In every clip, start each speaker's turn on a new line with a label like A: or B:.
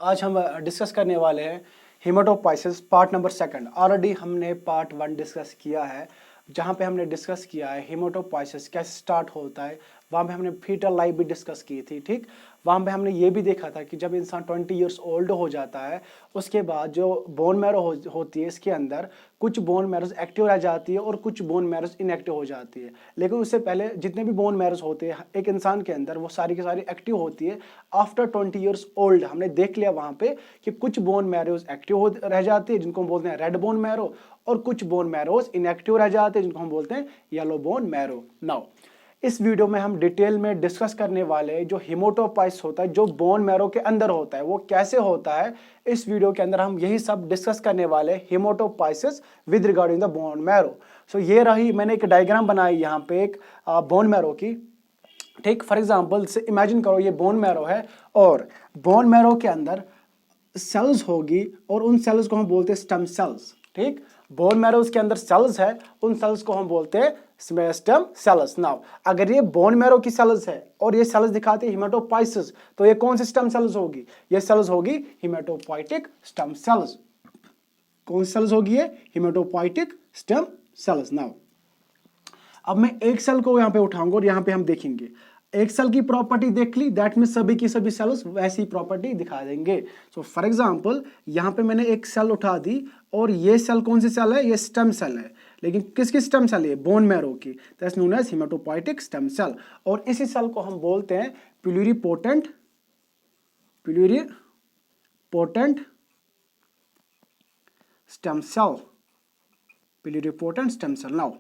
A: आज हम डिस्कस करने वाले हैं हेमाटोपाइसिस पार्ट नंबर 2। ऑलरेडी हमने पार्ट 1 डिस्कस किया है, जहाँ पे हमने डिस्कस किया है हेमाटोपाइसिस कैसे स्टार्ट होता है। वहाँ पे हमने फीटल लाइफ भी डिस्कस की थी, ठीक। वहाँ पे हमने ये भी देखा था कि जब इंसान 20 इयर्स ओल्ड हो जाता है, उसके बाद जो बोन मैरो होती है इसके अंदर कुछ बोन मैरोज एक्टिव रह जाती है और कुछ बोन मैरोज इनएक्टिव हो जाती है। लेकिन उससे पहले जितने भी बोन मैरोज होते हैं एक इंसान के अंदर, वो सारी की सारी एक्टिव होती है आफ्टर 20 इयर्स ओल्ड। हमने देख लिया वहाँ पे कि कुछ बोन मैरोज एक्टिव रह जाती है जिनको हम बोलते हैं रेड बोन मैरो, और कुछ बोन मैरोज इनएक्टिव रह जाते हैं जिनको हम बोलते हैं येलो बोन मैरो। नाउ इस वीडियो में हम डिटेल में डिस्कस करने वाले हैं जो हेमाटोपाइसिस होता है, जो बोन मैरो के अंदर होता है, वो कैसे होता है। इस वीडियो के अंदर हम यही सब डिस्कस करने वाले हैं, haematopoiesis with regarding the bone marrow. So ये रही, मैंने एक डायग्राम बनाई यहाँ पे एक बोन मैरो की, ठीक। फॉर एग्जांपल से इमेजिन करो ये बोन मैरो है और बोन मैरो के अंदर सेल्स होगी और उन सेल्स को हम बोलते हैं स्टेम सेल्स, ठीक। बोन मैरो के अंदर सेल्स है, उन सेल्स को हम बोलते हैं स्टेम सेल्स। नाउ अगर ये बोन मैरो की सेल्स है और ये सेल्स दिखाते हैं हेमाटोपाइसिस, तो ये कौन सी स्टेम सेल्स होगी? ये सेल्स होगी हेमाटोपोइटिक स्टेम सेल्स। कौन सी सेल्स होगी? ये हेमाटोपोइटिक स्टेम सेल्स। नाउ अब मैं एक सेल को यहां पे उठाऊंगा और यहां पे हम देखेंगे एक सेल की प्रॉपर्टी देख ली, दैट मीन सभी की सभी सेल्स वैसी प्रॉपर्टी दिखा देंगे। सो फॉर एग्जांपल यहां पे मैंने एक सेल उठा दी और ये सेल कौन सी सेल है? ये स्टेम सेल है। लेकिन किसकी स्टेम सेल है? बोन मैरो की, that's known as haematopoietic stem cell. और इसी सेल को हम बोलते हैं pluripotent stem cell, pluripotent stem cell. Now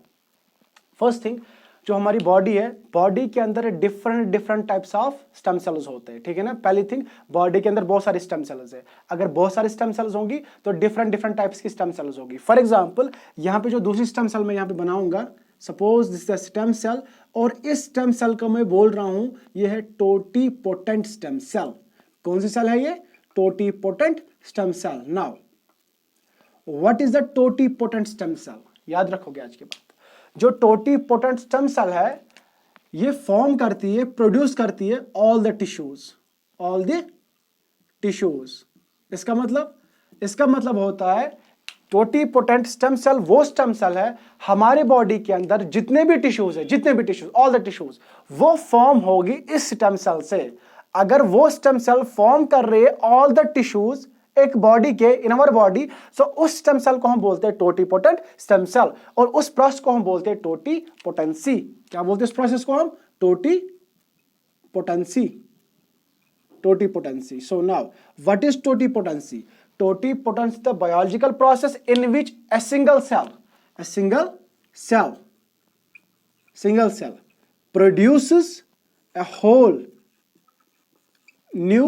A: first thing, जो हमारी बॉडी है, बॉडी के अंदर different types of stem cells होते हैं, ठीक है ना। पहली थिंग, बॉडी के अंदर बहुत सारी स्टेम सेल्स है। अगर बहुत सारी स्टेम सेल्स होंगी तो डिफरेंट टाइप्स की स्टेम सेल्स होगी। फॉर एग्जांपल यहाँ पे जो दूसरी स्टेम सेल मैं यहाँ पे बनाऊंगा, suppose this is the stem cell, और इस स्टेम सेल को मैं बोल रहा हूं ये है टोटिपोटेंट स्टेम सेल। कौन सी सेल है ये? Totipotent stem cell. Now what is the totipotent stem cell? याद रखोगे आज के बाद, जो टोटिपोटेंट स्टेम सेल है ये फॉर्म करती है, प्रोड्यूस करती है ऑल द टिश्यूज। इसका मतलब होता है टोटिपोटेंट स्टेम सेल वो स्टेम सेल है हमारे बॉडी के अंदर जितने भी टिश्यूज ऑल द टिश्यूज, वो फॉर्म होगी इस स्टेम सेल से। अगर वो स्टेम सेल फॉर्म कर रहे हैं ऑल द टिश्यूज एक बॉडी के, इन अवर बॉडी, सो उस स्टेम सेल को हम बोलते हैं टोटिपोटेंट स्टेम सेल, और उस प्रोसेस को हम बोलते हैं टोटिपोटेंसी। क्या बोलते हैं इस प्रोसेस को हम? Totipotency. So now what is totipotency? Totipotency the biological process in which a single cell produces a whole new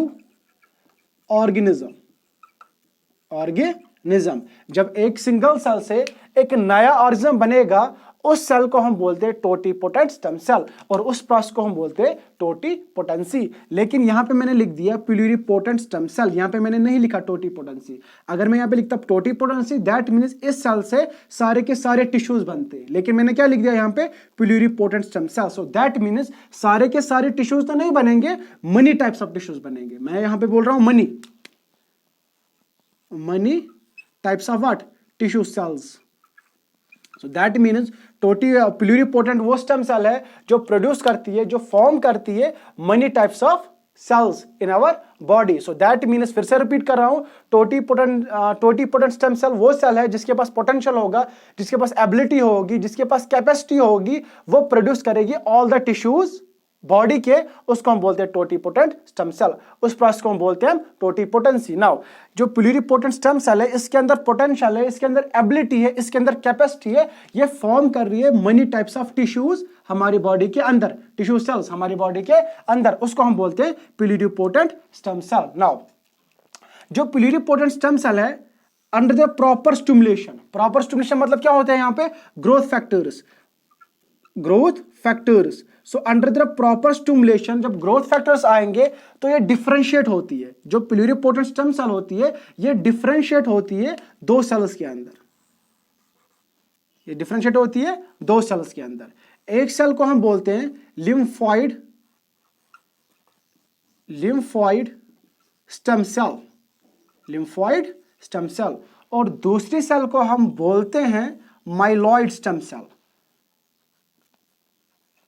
A: organism। जब एक सिंगल सेल से एक नया ऑर्गेनिज्म बनेगा, उस सेल को हम बोलते हैं टोटिपोटेंट स्टेम सेल, और उस प्रोसेस को हम बोलते हैं टोटिपोटेंसी। लेकिन यहां पे मैंने लिख दिया प्लुरिपोटेंट स्टेम सेल, यहां पे मैंने नहीं लिखा टोटिपोटेंसी। अगर मैं यहां पे लिखता टोटिपोटेंसी, दैट मींस इस सेल से सारे के सारे टिश्यूज बनते हैं। लेकिन मैंने क्या लिख दिया यहां पे? Pluripotent stem cell. So that means सारे के सारे टिश्यूज तो नहीं बनेंगे, मनी टाइप्स ऑफ टिश्यूज बनेंगे। मैं यहां पे बोल रहा हूं many types of what? Tissue cells. So that means pluripotent वो स्टेम सेल है जो प्रोड्यूस करती है, जो फॉर्म करती है many types of cells in our body. So that means, फिर से रिपीट कर रहा हूं, टोटिपोटेंट स्टेम सेल वो सेल है जिसके पास पोटेंशियल होगा, जिसके पास एबिलिटी होगी, जिसके पास कैपेसिटी होगी, वो प्रोड्यूस करेगी ऑल द टिश्यूज बॉडी के, उसको हम बोलते हैं टोटिपोटेंट स्टेम सेल। उस प्रोसेस को हम बोलते हैं टोटिपोटेंसी। नाउ जो प्लुरिपोटेंट स्टेम सेल है, इसके अंदर पोटेंशियल है, इसके अंदर एबिलिटी है, इसके अंदर कैपेसिटी है, ये फॉर्म कर रही है मनी टाइप्स ऑफ टिश्यूज हमारी बॉडी के अंदर, टिश्यू सेल्स हमारी बॉडी के अंदर, उसको हम बोलते हैं प्लुरिपोटेंट स्टेम सेल। नाउ जो प्लुरिपोटेंट स्टेम सेल है, अंडर द प्रॉपर स्टिमुलेशन मतलब क्या होता है यहाँ पे? Growth factors. So under the proper stimulation जब ग्रोथ फैक्टर्स आएंगे तो ये डिफरेंशिएट होती है। जो प्लुरिपोटेंट स्टेम सेल होती है ये डिफरेंशिएट होती है दो सेल्स के अंदर। एक सेल को हम बोलते हैं lymphoid stem cell, lymphoid stem cell, और दूसरी सेल को हम बोलते हैं myeloid stem cell,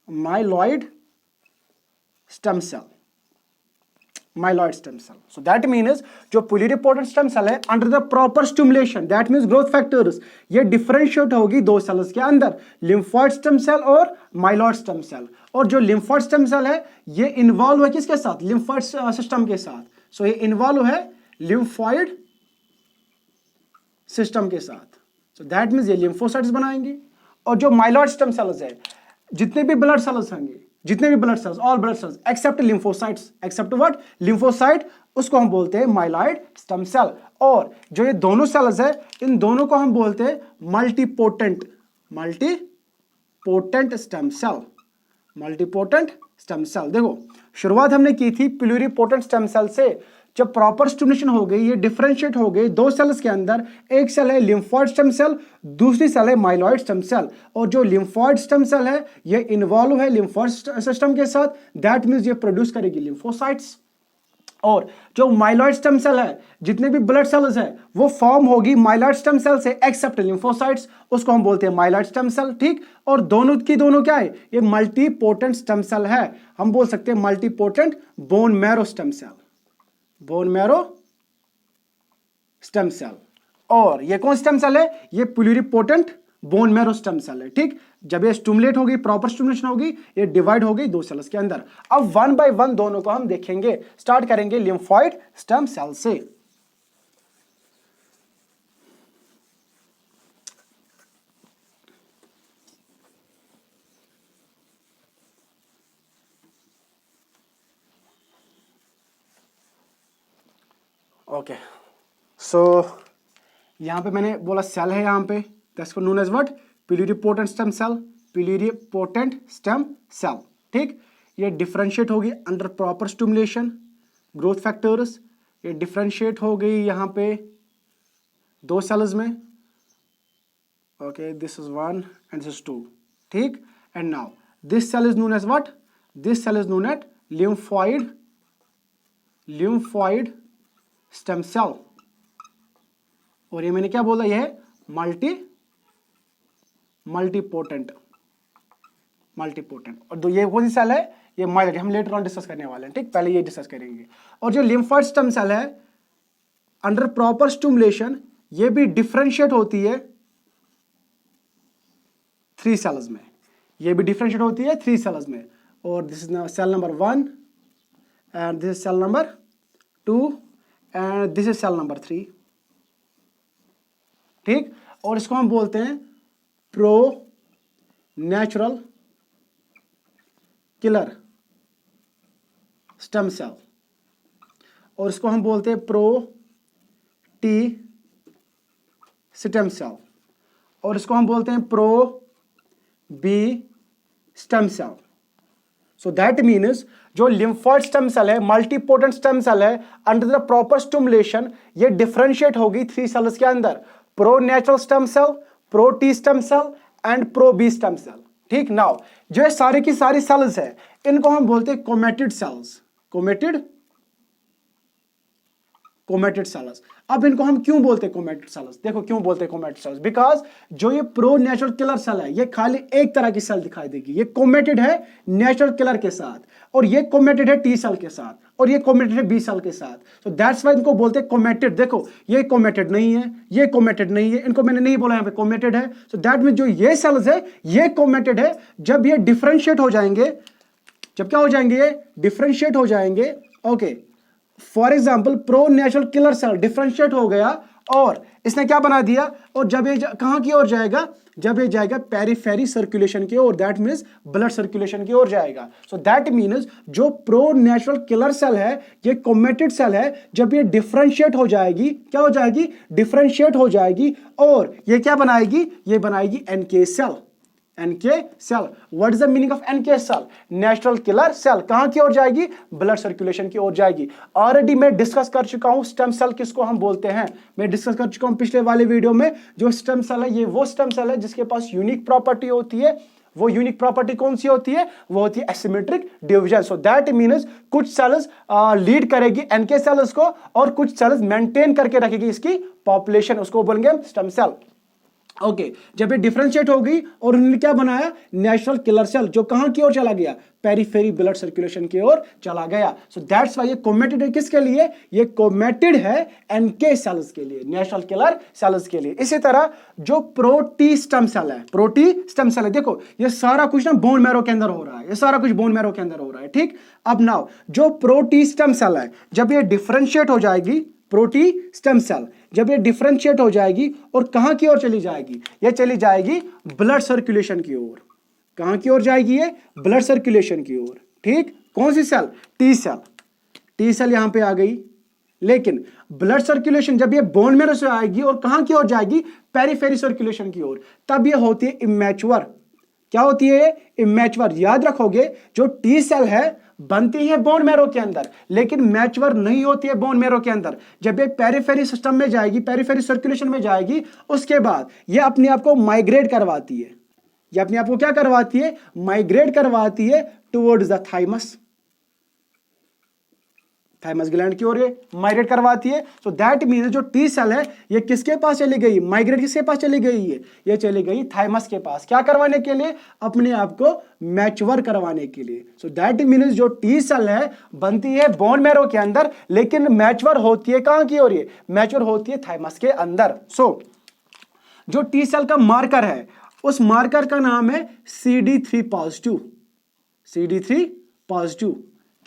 A: myeloid stem cell, myeloid stem cell. So that means जो प्लुरिपोटेंट स्टेम सेल है under the proper stimulation, that means growth factors, ये डिफरेंशिएट होगी दो सेल्स के अंदर, लिम्फॉइड स्टेम सेल और माइलॉइड स्टेम सेल. और जो लिम्फॉइड स्टेम सेल है ये इन्वॉल्व है किसके साथ, लिम्फॉइड सिस्टम के साथ. सो ये इन्वॉल्व है लिम्फॉइड सिस्टम के साथ. सो दैट मींस ये लिम्फोसाइट्स बनाएंगे. और जो माइलॉइड स्टेम सेल्स है, जितने भी ब्लड सेल्स होंगे, जितने भी blood cells, all blood cells except lymphocytes, except what, lymphocyte, उसको हम बोलते हैं माइलॉइड स्टेम सेल. और जो ये दोनों सेल्स है, इन दोनों को हम बोलते हैं multipotent, multipotent stem cell, multipotent stem cell. देखो शुरुआत हमने की थी प्लुरिपोटेंट स्टेम सेल से. जब प्रॉपर स्टिमुलेशन हो गई, ये डिफरेंशिएट हो गए दो सेल्स के अंदर, एक सेल है लिम्फॉइड स्टेम सेल, दूसरी सेल है माइलॉइड स्टेम सेल. और जो लिम्फॉइड स्टेम सेल है ये इन्वॉल्व है लिम्फॉइड सिस्टम के साथ, दैट मींस ये प्रोड्यूस करेगी लिम्फोसाइट्स. और जो माइलॉइड स्टेम सेल है, जितने भी ब्लड सेल्स है वो फॉर्म होगी माइलॉइड स्टेम सेल से एक्सेप्ट लिम्फोसाइट्स, उसको हम बोलते हैं माइलॉइड स्टेम सेल. ठीक, और दोनों की दोनों क्या है, ये मल्टीपोटेंट स्टेम सेल है. हम बोल सकते हैं multipotent bone marrow stem cell, bone marrow stem cell. और ये कौन स्टेम सेल है, ये pluripotent bone marrow stem cell है. ठीक, जब ये स्टिमुलेट होगी, प्रॉपर स्टिमुलेशन होगी, ये डिवाइड हो गई दो सेल्स के अंदर. अब वन बाय वन दोनों को हम देखेंगे. स्टार्ट करेंगे लिम्फॉइड स्टेम सेल से. ओके, सो यहां पे मैंने बोला सेल है, यहां पे that's known as what, pluripotent stem cell, pluripotent stem cell. ठीक, ये डिफरेंशिएट होगी under proper stimulation, growth factors. ये डिफरेंशिएट हो गई यहां पे दो सेल्स में. ओके, this is one and this is two. ठीक, and now this cell is known as what, this cell is known as lymphoid, lymphoid stem cell. और ये मैंने क्या बोला, ये है मल्टीपोटेंट, मल्टीपोटेंट. और ये कौन सी सेल है, ये माइलॉइड, हम लेटर ऑन डिस्कस करने वाले हैं. ठीक, पहले ये डिस्कस करेंगे. और जो लिम्फॉइड स्टेम सेल है अंडर प्रॉपर स्टिमुलेशन, ये भी डिफरेंशिएट होती है थ्री सेल्स में, ये भी डिफरेंशिएट होती है थ्री सेल्स में. और this is cell number 1 and this is cell number 2 and this is cell number 3. ठीक, और इसको हम बोलते हैं pro natural killer stem cell, और इसको हम बोलते हैं प्रो टी स्टेम सेल, और इसको हम बोलते हैं pro B stem cell. So that means जो लिम्फॉइड स्टेम सेल है, मल्टीपोटेंट स्टेम सेल है, अंडर द प्रॉपर स्टिमुलेशन ये डिफरेंशिएट होगी थ्री सेल्स के अंदर, pro natural stem cell, pro T stem cell and pro B stem cell. ठीक, now जो सारी की सारी सेल्स है इनको हम बोलते हैं कोमेटिड सेल्स, कोमेटिड सेल्स. अब इनको हम क्यों बोलते हैं कोमेटिड सेल्स, देखो क्यों बोलते हैं कोमेटिड सेल्स, बिकॉज जो ये प्रो नेचुरल किलर सेल है ये खाली एक तरह की सेल दिखाई देगी, ये कोमेटिड है नेचुरल किलर के साथ, और ये कोमेटिड है टी सेल के साथ, और ये कोमेटिड है बी सेल के साथ. तो दैट्स व्हाई इनको बोलते हैं कोमेटिड. देखो ये कोमेटिड नहीं है, ये कोमेटिड नहीं है, इनको मैंने नहीं बोला यहाँ पे कोमेटिड है. सो दैट मीन जो ये सेल्स है ये कोमेटिड है. जब ये डिफरेंशिएट हो जाएंगे, जब क्या हो जाएंगे, ये डिफरेंशिएट हो जाएंगे. Okay, for example pro natural killer cell differentiate हो गया और इसने क्या बना दिया, और जब ये कहां की ओर जाएगा, जब ये जाएगा पेरिफेरी सर्कुलेशन की ओर, दैट मींस ब्लड सर्कुलेशन की ओर जाएगा. सो दैट मींस जो प्रो नेचुरल किलर सेल है ये कोमेटिड सेल है. जब ये डिफरेंशिएट हो जाएगी, क्या हो जाएगी, डिफरेंशिएट हो जाएगी, और ये क्या बनाएगी, ये बनाएगी NK cell, NK cell. What is the meaning of NK cell, natural killer cell. कहां की ओर जाएगी, ब्लड सर्कुलेशन की ओर जाएगी. ऑलरेडी मैं डिस्कस कर चुका हूं स्टेम सेल किसको हम बोलते हैं, मैं डिस्कस कर चुका हूं पिछले वाले वीडियो में. जो स्टेम सेल है ये वो स्टेम सेल है जिसके पास यूनिक प्रॉपर्टी होती है, वो यूनिक प्रॉपर्टी कौन सी होती है? वो होती है asymmetric division. So that means कुछ सेल्स लीड करेगी एनके सेल्स को और कुछ सेल्स मेंटेन करके रखेगी इसकी पॉपुलेशन, उसको बोलेंगे स्टेम सेल। ओके जब ये डिफरेंशिएट हो गई और उन्होंने क्या बनाया? नेचुरल किलर सेल, जो कहां की ओर चला गया? पेरिफेरी ब्लड सर्कुलेशन की ओर चला गया। सो दैट्स व्हाई ये कोमेटेड है किसके लिए? ये कोमेटेड है एनके सेल्स के लिए, नेचुरल किलर सेल्स के लिए। इसी तरह जो प्रोटी स्टेम सेल है, प्रोटी स्टेम सेल है, देखो ये सारा कुछ ना बोन मैरो के अंदर हो रहा है, ये सारा कुछ बोन मैरो के अंदर हो रहा है, ठीक। अब नाउ जो प्रोटी स्टेम सेल है जब ये डिफरेंशिएट हो जाएगी, प्रोटी स्टेम सेल जब ये डिफरेंशिएट हो जाएगी और कहां की ओर चली जाएगी? ये चली जाएगी ब्लड सर्कुलेशन की ओर। कहां की ओर जाएगी? ये ब्लड सर्कुलेशन की ओर, ठीक। कौन सी cell? T cell. T cell यहां पे आ गई, लेकिन ब्लड सर्कुलेशन जब ये बोन मैरो से आएगी और कहां की ओर जाएगी? पेरिफेरी सर्कुलेशन की ओर, तब ये होती है इमैच्योर। क्या होती है? इमैच्योर। याद रखोगे जो टी सेल है बनती है बोन मैरो के अंदर, लेकिन मैच्योर नहीं होती है बोन मैरो के अंदर। जब ये पेरिफेरी सिस्टम में जाएगी, पेरिफेरी सर्कुलेशन में जाएगी, उसके बाद ये अपने आप को माइग्रेट करवाती है। ये अपने आप को क्या करवाती है? माइग्रेट करवाती है towards the thymus, thymus gland की ओर ये माइग्रेट करवाती है। सो दैट मीन्स जो टी सेल है ये किसके पास चली गई? माइग्रेट किसके पास चली गई है? ये चली गई थाइमस के पास। क्या करवाने के लिए? अपने आप को मैच्योर करवाने के लिए। सो दैट मीन्स जो टी सेल है बनती है बोन मैरो के अंदर, लेकिन मैच्योर होती है कहां की ओर? ये मैच्योर होती है थाइमस के अंदर। सो जो टी सेल का मार्कर है उस मार्कर का नाम है CD3 पॉजिटिव। CD3 positive.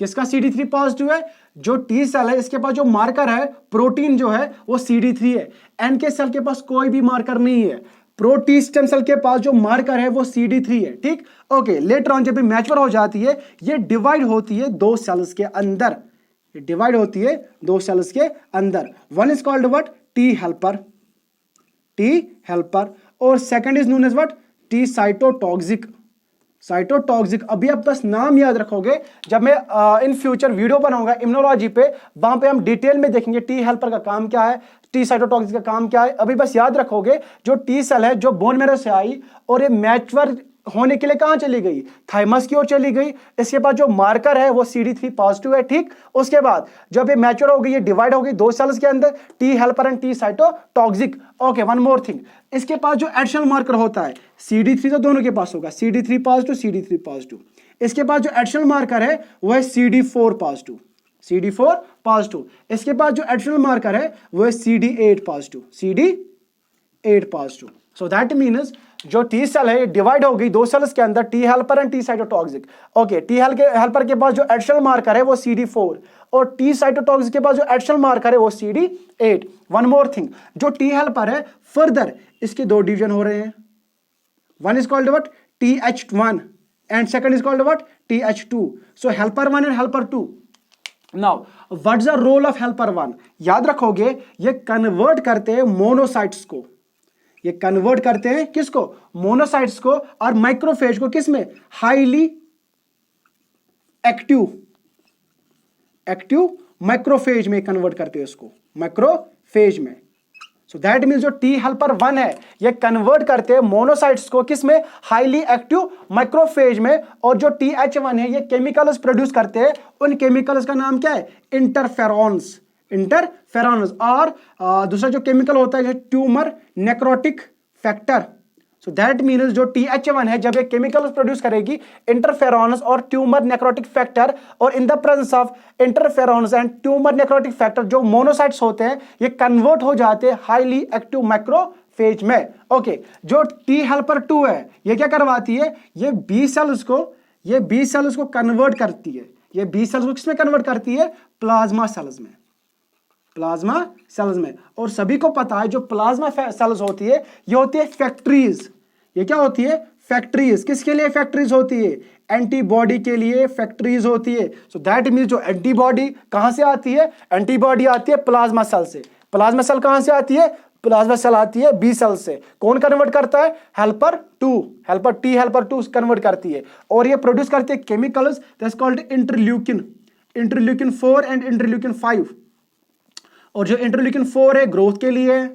A: किसका CD3 पॉजिटिव है? जो टी सेल है इसके पास जो मार्कर है, प्रोटीन जो है वो CD3 है। एनके सेल के पास कोई भी मार्कर नहीं है। प्रोटी स्टेम सेल के पास जो मार्कर है वो CD3 है, ठीक। ओके लेटर ऑन जब मैच्योर हो जाती है ये डिवाइड होती है दो सेल्स के अंदर, ये डिवाइड होती है दो सेल्स के अंदर। One is called what? T helper, T helper, और second is known as what? T cytotoxic, cytotoxic. अभी आप बस नाम याद रखोगे, जब मैं इन फ्यूचर वीडियो बनाऊंगा इम्यूनोलॉजी पे, वहां पे हम डिटेल में देखेंगे टी हेल्पर का काम क्या है, टी साइटोटॉक्सिक का काम क्या है। अभी बस याद रखोगे जो टी सेल है जो बोन मैरो से आई और ये मैच्योर होने के लिए कहां चली गई? थाइमस की ओर चली गई। इसके बाद जो मार्कर है वो CD3 पॉजिटिव है, ठीक। उसके बाद जब ये मैच्योर हो गई, ये डिवाइड हो गई दो सेल्स के अंदर, T helper and T cytotoxic. Okay one more thing, इसके पास जो एडिशनल मार्कर होता है CD3 तो दोनों के पास होगा, CD3 पॉजिटिव, CD3 पॉजिटिव। इसके पास जो एडिशनल मार्कर है वो है CD4 पॉजिटिव, CD4 पॉजिटिव। इसके पास जो एडिशनल मार्कर है वो है CD8 positive, CD8 positive. So that means जो टी सेल है डिवाइड हो गई दो सेल्स के अंदर, T helper and T cytotoxic. Okay T helper के पास जो एडिशनल मार्कर है वो CD4 और टी साइटोटॉक्सिक के पास जो एडिशनल मार्कर है वो CD8। वन मोर थिंग, जो टी हेल्पर है फर्दर इसके दो डिवीजन हो रहे हैं। One is called what? TH1 and second is called what? TH2। So helper 1 and helper 2। Now what is the role of helper 1? याद रखोगे ये कन्वर्ट करते हैं मोनोसाइट्स को, ये कन्वर्ट करते हैं किसको? मोनोसाइट्स को, और माइक्रोफेज को किसमें? हाईली एक्टिव माइक्रोफेज में कन्वर्ट करते हैं इसको, माइक्रोफेज में। सो दैट मीन्स जो टी हेल्पर 1 है ये कन्वर्ट करते हैं मोनोसाइट्स को किसमें? हाईली एक्टिव माइक्रोफेज में। और जो TH1 है ये केमिकल्स प्रोड्यूस करते हैं, उन केमिकल्स का नाम क्या है? Interferons, interferons. और दूसरा जो केमिकल होता है tumour necrotic factor. So that means जो TH1 है जब ये केमिकल्स प्रोड्यूस करेगी इंटरफेरॉन्स और ट्यूमर नेक्रोटिक फैक्टर, और in the presence of interferons and tumour necrotic factor जो मोनोसाइट्स होते हैं ये कन्वर्ट हो जाते हैं हाईली एक्टिव माइक्रोफेज में। ओके जो टी हेल्पर 2 है ये क्या करवाती है? ये बी सेल्स को कन्वर्ट करती है। ये बी सेल्स को किसमें कन्वर्ट करती है? प्लाज्मा सेल्स में, प्लाज्मा सेल्स में। और सभी को पता है जो प्लाज्मा सेल्स होती है ये होती है फैक्ट्रीज। ये क्या होती है? फैक्ट्रीज। किसके लिए फैक्ट्रीज होती है? एंटीबॉडी के लिए फैक्ट्रीज होती है। सो दैट मीन्स जो एंटीबॉडी कहां से आती है? एंटीबॉडी आती है प्लाज्मा सेल से। प्लाज्मा सेल कहां से आती है? प्लाज्मा सेल आती है बी सेल से। कौन कन्वर्ट करता है? Helper 2, helper T helper 2 convert करती है, और ये प्रोड्यूस करती है chemicals that's called interleukin, interleukin 4 and interleukin 5। और जो इंटरल्यूकिन 4 है ग्रोथ के लिए,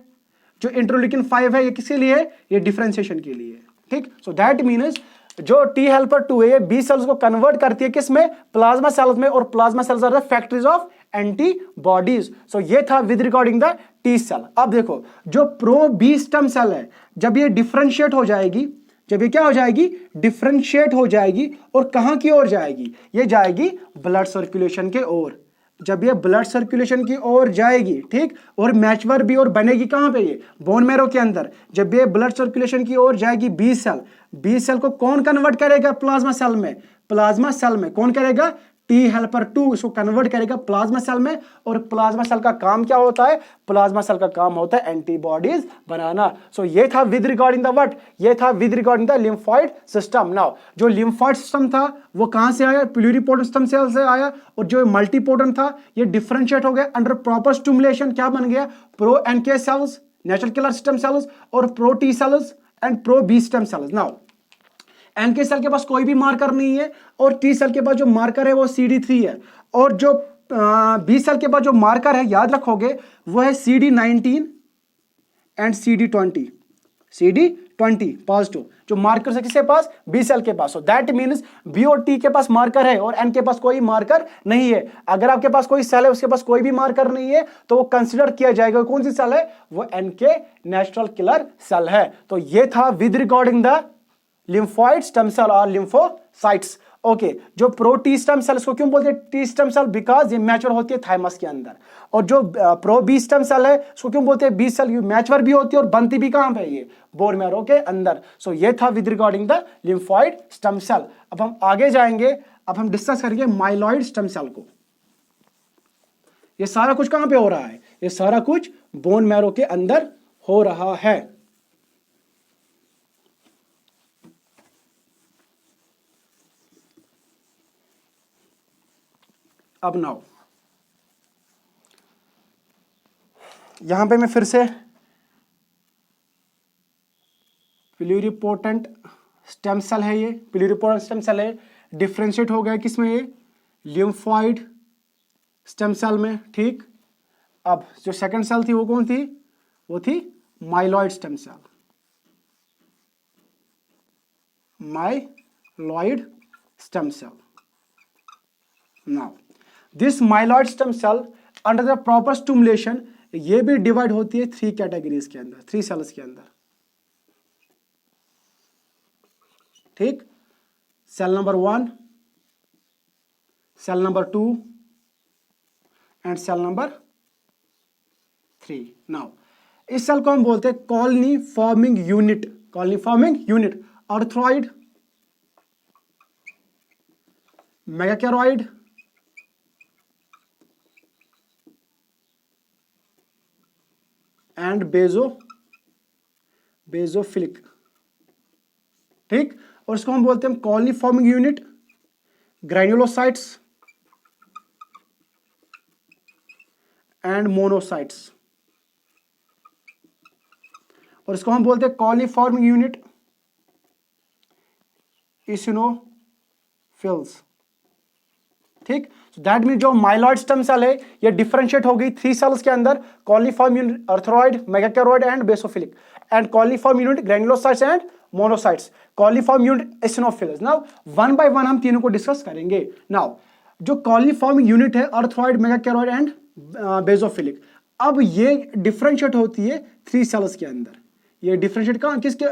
A: जो इंटरल्यूकिन 5 है ये किसके लिए? ये डिफरेंशिएशन के लिए, ठीक। सो दैट मीन्स जो टी हेल्पर 2 है ये बी सेल्स को कन्वर्ट करती है किस में, प्लाज्मा सेल्स में, और plasma cells are the factories of antibodies. So ये था with regarding the T cell. अब देखो जो प्रो बी स्टेम सेल है, जब ये डिफरेंशिएट हो जाएगी, जब ये क्या हो जाएगी, डिफरेंशिएट हो जाएगी, और कहां की ओर जाएगी, ये जाएगी ब्लड सर्कुलेशन के ओर। जब ये ब्लड सर्कुलेशन की ओर जाएगी, ठीक, और मैच्योर भी और बनेगी कहां पे, ये बोन मैरो के अंदर। जब ये ब्लड सर्कुलेशन की ओर जाएगी बी सेल, बी सेल को कौन कन्वर्ट करेगा प्लाज्मा सेल में, प्लाज्मा सेल में कौन करेगा, टी हेल्पर 2 इसको कन्वर्ट करेगा प्लाज्मा सेल में। और प्लाज्मा सेल का काम क्या होता है, प्लाज्मा सेल का काम होता है एंटीबॉडीज बनाना। सो ये था विद रिगार्डिंग द व्हाट, ये था with regarding the lymphoid system. Now जो लिम्फॉइड सिस्टम था वो कहां से आया, प्लूरिपोटेंट स्टेम सेल से आया, और जो मल्टीपोटेंट था ये डिफरेंशिएट हो गया अंडर प्रॉपर स्टिमुलेशन, क्या बन गया, pro NK cells, natural killer stem cells, और pro T cells and pro B stem cells. Now NK cell के पास कोई भी मार्कर नहीं है, और टी सेल के पास जो मार्कर है वो CD3 है, और जो बी सेल के पास जो मार्कर है याद रखोगे वो है CD19 and CD20, CD20 positive जो मार्कर है किसके पास, बी सेल के पास। सो दैट मीन्स बी और टी के पास मार्कर है और एन के पास कोई मार्कर नहीं है। अगर आपके पास कोई सेल है उसके पास कोई भी मार्कर नहीं है तो वो कंसिडर किया जाएगा कौन सी सेल है, वो एन के नेचुरल किलर सेल है। तो ये था with regarding the lymphoid stem cell और लिम्फोसाइट्स। ओके, जो प्रो टी स्टेम सेल इसको क्यों बोलते हैं टी स्टेम सेल, बिकॉज ये मैच्योर होती है थाइमस के अंदर। और जो प्रो बी स्टेम सेल है इसको क्यों बोलते हैं बी सेल, ये मैच्योर भी होती है और बनती भी कहां पे, ये बोन मैरो के अंदर। सो ये था with regarding the lymphoid stem cell. अब हम आगे जाएंगे, अब हम डिस्कस करेंगे माइलॉइड स्टेम सेल को। ये सारा कुछ कहां पे हो रहा है, ये सारा कुछ बोन मैरो के अंदर हो रहा है। अब नाउ यहां पे मैं फिर से प्लूरिपोटेंट स्टेम सेल है, ये प्लूरिपोटेंट स्टेम सेल है, डिफरेंशिएट हो गया किसमें, ये लिम्फॉइड स्टेम सेल में, ठीक। अब जो सेकंड सेल थी वो कौन थी, वो थी myeloid stem cell, myeloid stem cell. Now this myeloid stem cell under the proper stimulation ये भी डिवाइड होती है 3 कैटेगरीज के अंदर, 3 सेल्स के अंदर, ठीक। Cell number 1, cell number 2 and cell number 3। Now इस सेल को हम बोलते हैं colony forming unit, colony forming unit, erythroid, megakaryoid and basophilic, ठीक। और इसको हम बोलते हैं colony forming unit, granulocytes and monocytes. और इसको हम बोलते हैं कॉलोनी फॉर्मिंग यूनिट, इसिनोफिल्स, ठीक। दैट मीन जो माइलॉइड स्टेम सेल है ये डिफरेंशिएट हो गई 3 सेल्स के अंदर, colony form unit erythroid, megakaryoid and basophilic, and colony form unit granulocytes and monocytes, colony form unit eosinophils. Now one by one हम तीनों को डिस्कस करेंगे। नाउ जो कॉलोनी फॉर्मिंग यूनिट है आर्थ्रॉइड, मेगाकैरॉइड एंड बेसोफिलिक, अब ये डिफरेंशिएट होती है 3 सेल्स के अंदर। ये डिफरेंशिएट कहां किसके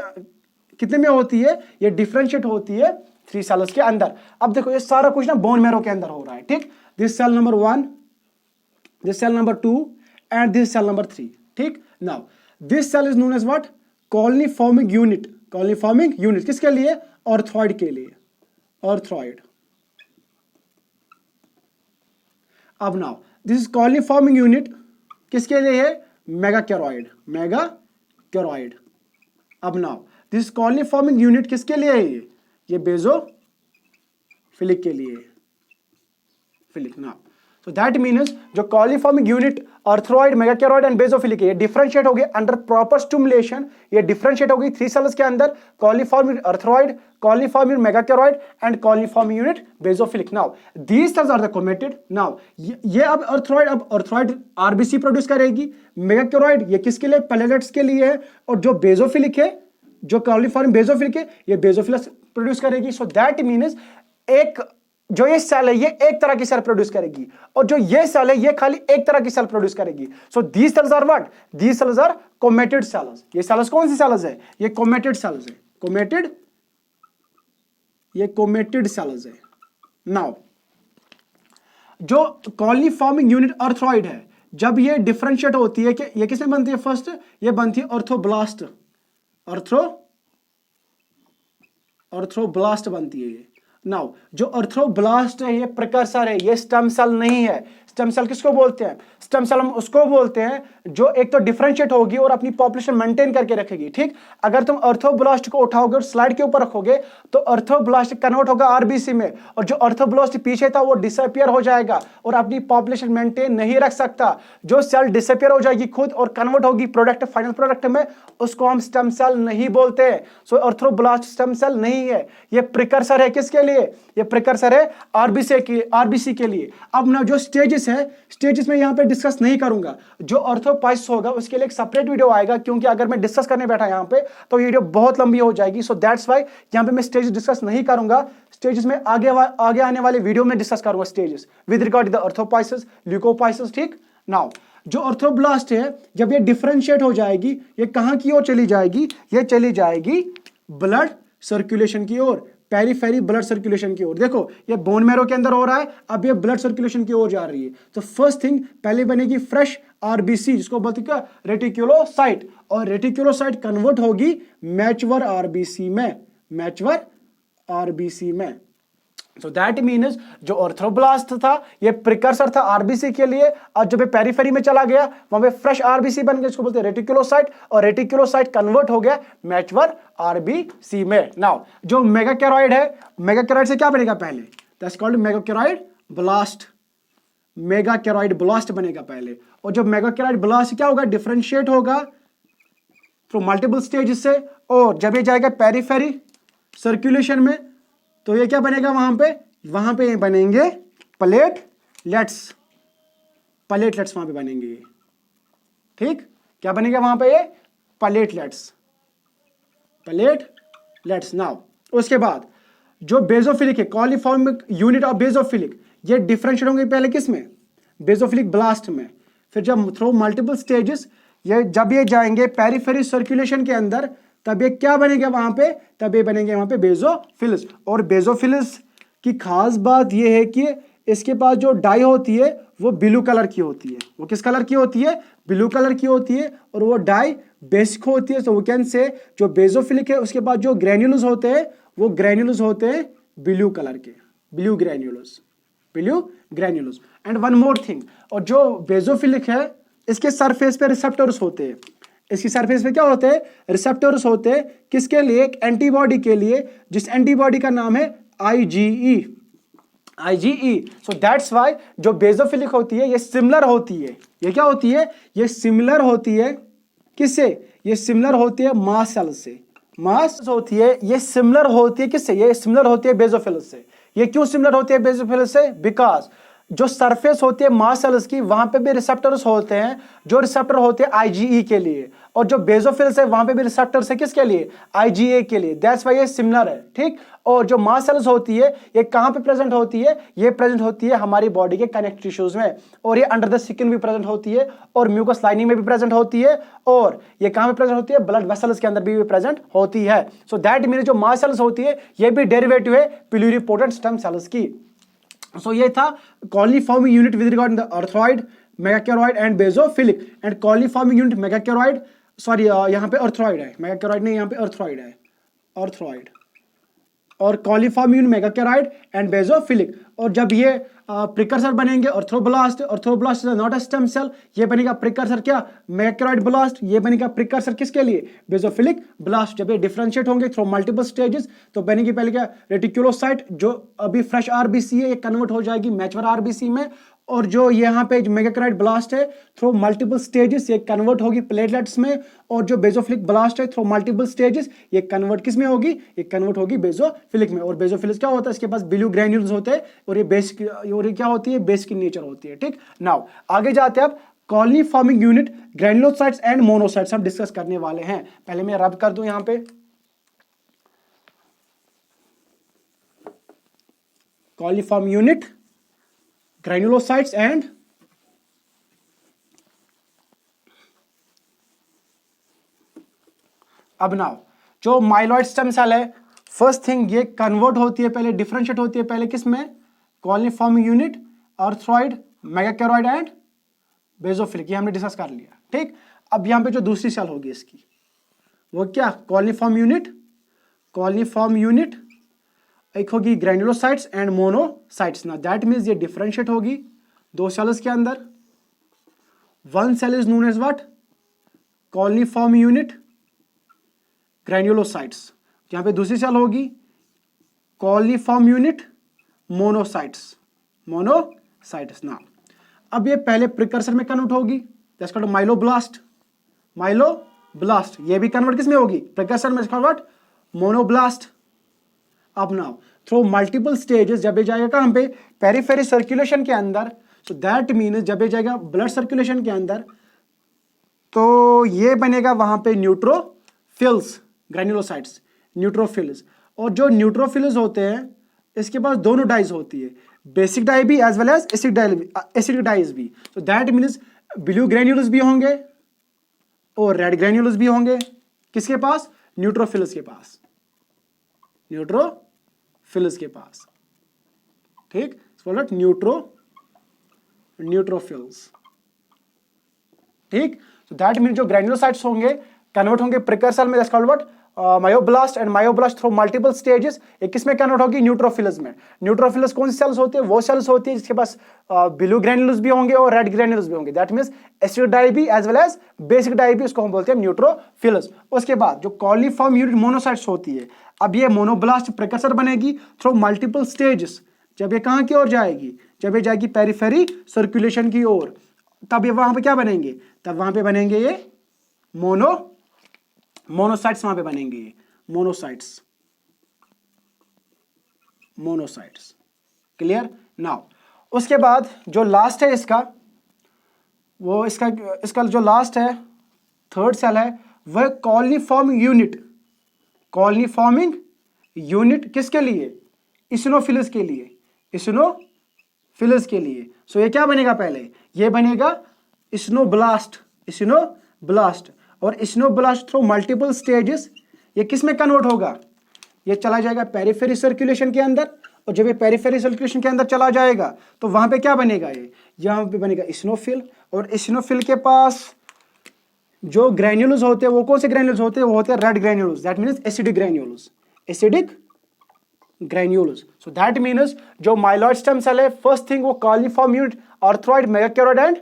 A: कितने में होती है, ये डिफरेंशिएट होती है 3 सेल्स के अंदर। अब देखो ये सारा कुछ ना बोन मैरो के अंदर हो रहा है, ठीक। This cell number 1, this cell number 2 and this cell number 3, ठीक। Now this cell is known as what, colony forming unit, colony forming unit किसके लिए, आर्थ्रॉइड के लिए, आर्थ्रॉइड। अब now this colony forming unit किसके लिए है, मेगाकैरॉइड, मेगाकैरॉइड। अब now this colony forming unit किसके लिए है, ये बेसोफिलिक के लिए, philic. Now so that means जो colony forming unit erythroid, megakaryoid and basophilic है ये डिफरेंशिएट हो गए अंडर प्रॉपर स्टिमुलेशन, ये डिफरेंशिएट हो गई 3 सेल्स के अंदर, colony forming erythroid, colony forming megakaryoid and colony forming unit basophilic. Now these cells are the committed. Now ये अब आर्थ्रॉइड आरबीसी प्रोड्यूस करेगी, मेगाकैरॉइड ये किसके लिए, प्लेटलेट्स के लिए है, और जो बेसोफिलिक है, जो कॉलोनी फॉर्मिंग बेसोफिलिक है, ये बेसोफिलस प्रोड्यूस करेगी। सो दैट मीन्स एक जो ये सेल है ये एक तरह की सेल प्रोड्यूस करेगी, और जो ये सेल है ये खाली एक तरह की सेल प्रोड्यूस करेगी। So these cells are what? These cells are committed cells. ये सेल्स कौन सी सेल्स है? ये कोमेटेड सेल्स है। कोमेटेड, ये कोमेटेड सेल्स है। नाउ जो कॉलोनी फॉर्मिंग यूनिट अर्थ्रॉइड है, जब ये डिफरेंशिएट होती है कि ये किसमें बनती है? फर्स्ट ये बनती है ऑर्थोब्लास्ट, अर्थ्रोब्लास्ट बनती है ये। नाउ जो अर्थ्रोब्लास्ट है ये प्रिकर्सर है, ये स्टेम सेल नहीं है। स्टेम सेल किसको बोलते हैं? स्टेम सेल हम उसको बोलते हैं जो एक तो डिफरेंशिएट होगी और अपनी पॉपुलेशन मेंटेन करके रखेगी, ठीक। अगर तुम अर्थ्रोब्लास्ट को उठाओगे और स्लाइड के ऊपर रखोगे तो अर्थ्रोब्लास्ट कन्वर्ट होगा आरबीसी में, और जो अर्थ्रोब्लास्ट पीछे था वो डिसअपियर हो जाएगा और अपनी पॉपुलेशन मेंटेन नहीं रख सकता। जो सेल डिसअपियर हो जाएगी खुद और कन्वर्ट होगी प्रोडक्ट, फाइनल प्रोडक्ट में, उसको हम स्टेम सेल नहीं बोलते। सो अर्थ्रोब्लास्ट स्टेम सेल नहीं है, ये प्रिकर्सर है। किसके लिए? ये प्रिकर्सर है आरबीसी के लिए। अब ना जो स्टेजेस है, स्टेजेस में यहां पे डिस्कस नहीं करूंगा। जो अर्थ्रोपाइस होगा उसके लिए एक सेपरेट वीडियो आएगा, क्योंकि अगर मैं डिस्कस करने बैठा यहां पे तो वीडियो बहुत लंबी हो जाएगी। सो दैट्स व्हाई यहां पे मैं स्टेजेस डिस्कस नहीं करूंगा। स्टेजेस में आगे आने वाले वीडियो में डिस्कस करूंगा stages with regard to the erythropoiesis, leucopoiesis, ठीक। नाउ जो अर्थ्रोब्लास्ट है जब ये डिफरेंशिएट हो जाएगी, ये कहां की ओर चली जाएगी? ये चली जाएगी ब्लड सर्कुलेशन की ओर, पेरीफेरी ब्लड सर्कुलेशन की ओर। देखो ये बोन मैरो के अंदर हो रहा है, अब ये ब्लड सर्कुलेशन की ओर जा रही है। तो फर्स्ट थिंग पहले बनेगी फ्रेश आरबीसी, जिसको बोलते हैं रेटिकुलोसाइट, और रेटिकुलोसाइट कन्वर्ट होगी मैच्योर आरबीसी में, मैच्योर आरबीसी में। सो दैट मीन्स जो अर्थ्रोब्लास्ट था ये प्रिकर्सर था आरबीसी के लिए, और जब ये पेरीफेरी में चला गया वहां पे फ्रेश आरबीसी बन गया, इसको बोलते हैं रेटिकुलोसाइट, और रेटिकुलोसाइट कन्वर्ट हो गया मैच्योर आरबीसी में। नाउ जो मेगाकैरॉइड है, मेगाकैरॉइड से क्या बनेगा पहले? दैट्स कॉल्ड मेगाकैरॉइड ब्लास्ट, मेगाकैरॉइड ब्लास्ट बनेगा पहले। और जब मेगाकैरॉइड ब्लास्ट क्या होगा? डिफरेंशिएट होगा थ्रू मल्टीपल स्टेजेस से, और जब ये जाएगा पेरीफेरी सर्कुलेशन में तो ये क्या बनेगा? वहां पे बनेंगे प्लेटलेट्स, प्लेटलेट्स वहां पे बनेंगे ये, ठीक। क्या बनेगा वहां पे? ये प्लेटलेट्स, प्लेटलेट्स। नाउ उसके बाद जो बेजोफिलिक है, कॉलिफॉर्मिक यूनिट ऑफ बेजोफिलिक, ये डिफरेंशिएट होंगे पहले किस में? बेजोफिलिक ब्लास्ट में। फिर जब थ्रू मल्टीपल स्टेजेस जब ये जाएंगे पेरीफेरी सर्कुलेशन के अंदर, तब ये क्या बनेगा वहां पे? तब ये बनेंगे वहां पे बेजोफिल्स। और बेजोफिल्स की खास बात ये है कि इसके पास जो डाई होती है वो ब्लू कलर की होती है। वो किस कलर की होती है? ब्लू कलर की होती है, और वो डाई बेसिक होती है। सो वी कैन से जो बेजोफिलिक है उसके पास जो ग्रैन्युलस होते हैं वो ग्रैन्युलस होते हैं ब्लू कलर के, blue granules. And one more thing, और जो बेजोफिलिक है इसके सरफेस पे रिसेप्टर्स होते हैं। इसकी सरफेस पे क्या होते हैं? रिसेप्टर्स होते हैं। किसके लिए? एक एंटीबॉडी के लिए, जिस एंटीबॉडी का नाम है IgE। सो दैट्स व्हाई जो बेजोफिलिक होती है ये सिमिलर होती है। ये क्या होती है? ये सिमिलर होती है किससे? ये सिमिलर होती है मास सेल से। मास होती है, ये सिमिलर होती है किससे? ये सिमिलर होती है बेजोफिल्स से। ये क्यों सिमिलर होती है बेजोफिल्स से? बिकॉज जो सरफेस होती है मास सेल्स की वहां पे भी रिसेप्टर्स होते हैं, जो रिसेप्टर होते हैं IgE के लिए, और जो बेजोफिल्स है वहां पे भी रिसेप्टर्स है किसके लिए? IgA के लिए। दैट्स व्हाई ये सिमिलर है, ठीक। और जो मास सेल्स होती है ये कहां पे प्रेजेंट होती है? ये प्रेजेंट होती है हमारी बॉडी के कनेक्टिव टिश्यूज में, और ये अंडर द स्किन भी प्रेजेंट होती है, और म्यूकस लाइनिंग में भी प्रेजेंट होती है, और ये कहां पे प्रेजेंट होती है? ब्लड वेसल्स के अंदर भी प्रेजेंट होती है। सो दैट मीन्स जो मास सेल्स होती है ये भी डेरिवेटिव है प्लुरिपोटेंट स्टेम सेल्स की। So ये था coliforming unit with regard to the arthroid, megakaryoid and basophilic, and coliforming unit megakaryoid, sorry यहाँ पे arthroid है, megakaryoid नहीं, यहाँ पे arthroid है, arthroid, और coliforming unit megakaryoid and basophilic। और जब ये प्रिकर्सर बनेंगे erythroblast, erythroblast is not a stem cell, ये बनेगा प्रिकर्सर क्या? Megakaryoid blast. ये बनेगा प्रिकर्सर किसके लिए? Basophilic blast. जब ये डिफरेंशिएट होंगे थ्रू मल्टीपल स्टेजेस तो बनेगी पहले क्या? रेटिकुलोसाइट, जो अभी फ्रेश आरबीसी है ये कन्वर्ट हो जाएगी मैच्योर आरबीसी में, और जो यहाँ पे मेगाकैरॉइड ब्लास्ट है थ्रू मल्टीपल स्टेजेस ये कन्वर्ट होगी प्लेटलेट्स में, और जो बेजोफिलिक ब्लास्ट है थ्रू मल्टीपल स्टेजेस ये कन्वर्ट किस में होगी? ये कन्वर्ट होगी बेजोफिलिक में। और बेजोफिलिक क्या होता है? इसके पास ब्लू ग्रैन्यूल्स होते हैं, और ये बेसिक, और ये क्या होती है? बेसिक इन नेचर होती है, ठीक। नाउ आगे जाते हैं अब colony forming unit granulocytes and monocytes हम डिस्कस करने वाले हैं। पहले मैं रब कर दूं यहाँ पे, कॉलिफॉर्म यूनिट, ग्रैन्युलोसाइट्स एंड अब नाउ जो माइलॉइड स्टेम सेल है, फर्स्ट थिंग ये कन्वर्ट होती है पहले, डिफरेंशिएट होती है पहले किस में, कॉलिफॉर्म यूनिट, अर्थ्रॉइड, मेगाकैरॉइड एंड बेसोफिलिक, ये हमने डिस्कस कर लिया, ठीक। अब यहां पे जो दूसरी सेल होगी इसकी वो क्या, कॉलिफॉर्म यूनिट, एक होगी ग्रैन्युलोसाइट्स एंड मोनोसाइट्स। ना दैट मींस ये डिफरेंशिएट होगी दो सेल्स के अंदर। One cell is known as what, coliform unit, granulocytes. यहां पे दूसरी सेल होगी कॉलिफॉर्म यूनिट, मोनोसाइट्स। ना अब ये पहले प्रिकर्सर में कन्वर्ट होगी, दैट्स कॉल्ड माइलोब्लास्ट। ये भी कन्वर्ट किस में होगी, प्रिकर्सर में, व्हाट, मोनोब्लास्ट। अब नाउ थ्रू मल्टीपल स्टेजेस जब ये जाएगा कहां पे, पेरिफेरी सर्कुलेशन के अंदर, सो दैट मीन्स जब ये जाएगा ब्लड सर्कुलेशन के अंदर तो ये बनेगा वहां पे न्यूट्रोफिल्स, ग्रैन्युलोसाइट्स, न्यूट्रोफिल्स। और जो न्यूट्रोफिल्स होते हैं इसके पास दोनों डाइज होती है, बेसिक डाई भी as well as acidic dyes भी। So that means blue granules भी होंगे और रेड ग्रैन्युलस भी होंगे, किसके पास, न्यूट्रोफिल्स के पास, ठीक। न्यूट्रोफिल्स, ठीक। सो दैट मीन्स जो ग्रैन्युलोसाइट्स होंगे कन्वर्ट होंगे प्रिकर्सर में, that's called what, myoblast. And myoblast through multiple stages ये किसमें कन्वर्ट होगी, न्यूट्रोफिल्स में। न्यूट्रोफिल्स कौन सी सेल्स होती है, वो सेल्स होती है जिसके पास ब्लू ग्रैन्युलस भी होंगे और रेड ग्रैन्युलस भी होंगे, दैट मींस एसिडिक डाई भी as well as basic dye भी, उसको हम बोलते हैं न्यूट्रोफिल्स। उसके बाद जो कॉलिफॉर्म यूनिट मोनोसाइट्स होती है, अब ये मोनोब्लास्ट प्रिकर्सर बनेगी थ्रू मल्टीपल स्टेजेस। जब ये कहां की ओर जाएगी, जब ये जाएगी पेरिफेरी सर्कुलेशन की ओर, तब ये वहां पे क्या बनेंगे, तब वहां पे बनेंगे ये मोनोसाइट्स, वहां पे बनेंगे ये मोनोसाइट्स, क्लियर। नाउ उसके बाद जो लास्ट है इसका, वो इसका जो लास्ट है, थर्ड सेल है, वह कॉलिफॉर्मिंग यूनिट किसके लिए, इसिनोफिल्स के लिए। सो ये क्या बनेगा, पहले ये बनेगा इसिनोब्लास्ट, और इसिनोब्लास्ट थ्रू मल्टीपल स्टेजेस ये किस में कन्वर्ट होगा, ये चला जाएगा पेरिफेरी सर्कुलेशन के अंदर। और जब ये पेरिफेरी सर्कुलेशन के अंदर चला जाएगा तो वहां पे क्या बनेगा, ये यहां पे बनेगा इसिनोफिल। और इसिनोफिल के पास जो ग्रैन्युल्स होते हैं वो कौन से ग्रैन्युल्स होते हैं, वो होते हैं red ग्रैन्युल्स, that means acidic ग्रैन्युल्स। So that means जो माइलॉइड स्टेम सेल है, फर्स्ट थिंग वो कॉलिफॉर्म यूनिट, अर्थ्रॉइड, मेगाकैरॉइड एंड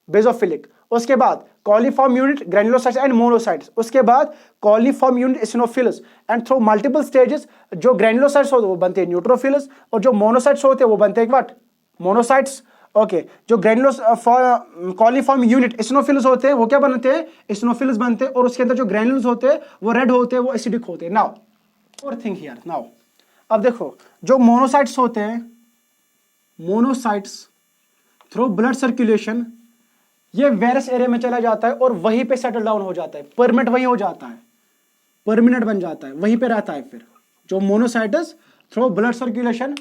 A: बेसोफिलिक। उसके बाद coliform unit, granulocytes and monocytes. उसके बाद coliform unit, इसिनोफिल्स। And through multiple stages जो ग्रैन्युलोसाइट्स होते हैं वो बनते हैं न्यूट्रोफिल्स, और जो मोनोसाइट्स होते हैं वो बनते हैं व्हाट, मोनोसाइट्स। ओके, जो कॉलिफॉर्म यूनिट इसिनोफिल्स होते हैं वो क्या बनते हैं, इसिनोफिल्स बनते हैं। और उसके अंदर जो ग्रैन्युल्स होते हैं वो रेड होते हैं, वो एसिडिक होते हैं। नाउ और थिंग हियर, नाउ अब देखो जो मोनोसाइट्स होते हैं, मोनोसाइट्स थ्रू ब्लड सर्कुलेशन ये वेरस एरिया में चला जाता है और वहीं पे सेटल डाउन हो जाता है, परमानेंट वहीं हो जाता है, परमानेंट बन जाता है, वहीं पे रहता है। फिर जो मोनोसाइट्स थ्रू ब्लड सर्कुलेशन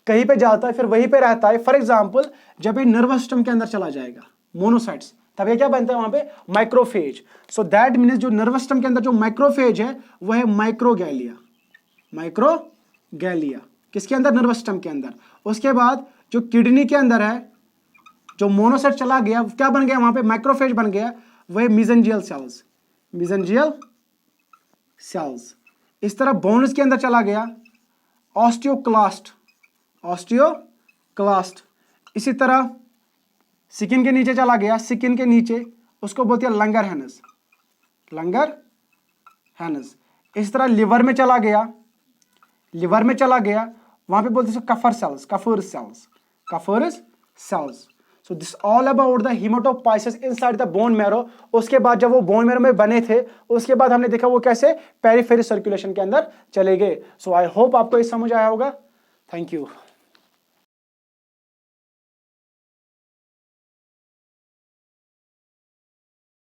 A: कहीं पे जाता है फिर वहीं पे रहता है। फॉर एग्जांपल जब ये नर्वस सिस्टम के अंदर चला जाएगा मोनोसाइट्स, तब ये क्या बनता है वहां पे, माइक्रोफेज। सो दैट मीन्स जो नर्वस सिस्टम के अंदर जो माइक्रोफेज है वो है माइक्रोगैलिया, किसके अंदर, नर्वस सिस्टम के अंदर। उसके बाद जो किडनी के अंदर है, जो मोनोसाइट चला गया क्या बन गया वहां पे, माइक्रोफेज बन गया, वह मेसेंजियल सेल्स। इस तरह बोन्स के अंदर चला गया, ऑस्टियोक्लास्ट। इसी तरह स्किन के नीचे चला गया, स्किन के नीचे उसको बोलते हैं लंगर हैनस। इस तरह लिवर में चला गया, वहां पे बोलते हैं Kupffer cells. So this all about the hematopoiesis inside the bone marrow। उसके बाद जब वो बोन मैरो में बने थे, उसके बाद हमने देखा वो कैसे पेरिफेरी सर्कुलेशन के अंदर चले गए। सो आई होप आपको ये समझ आया होगा। Thank you.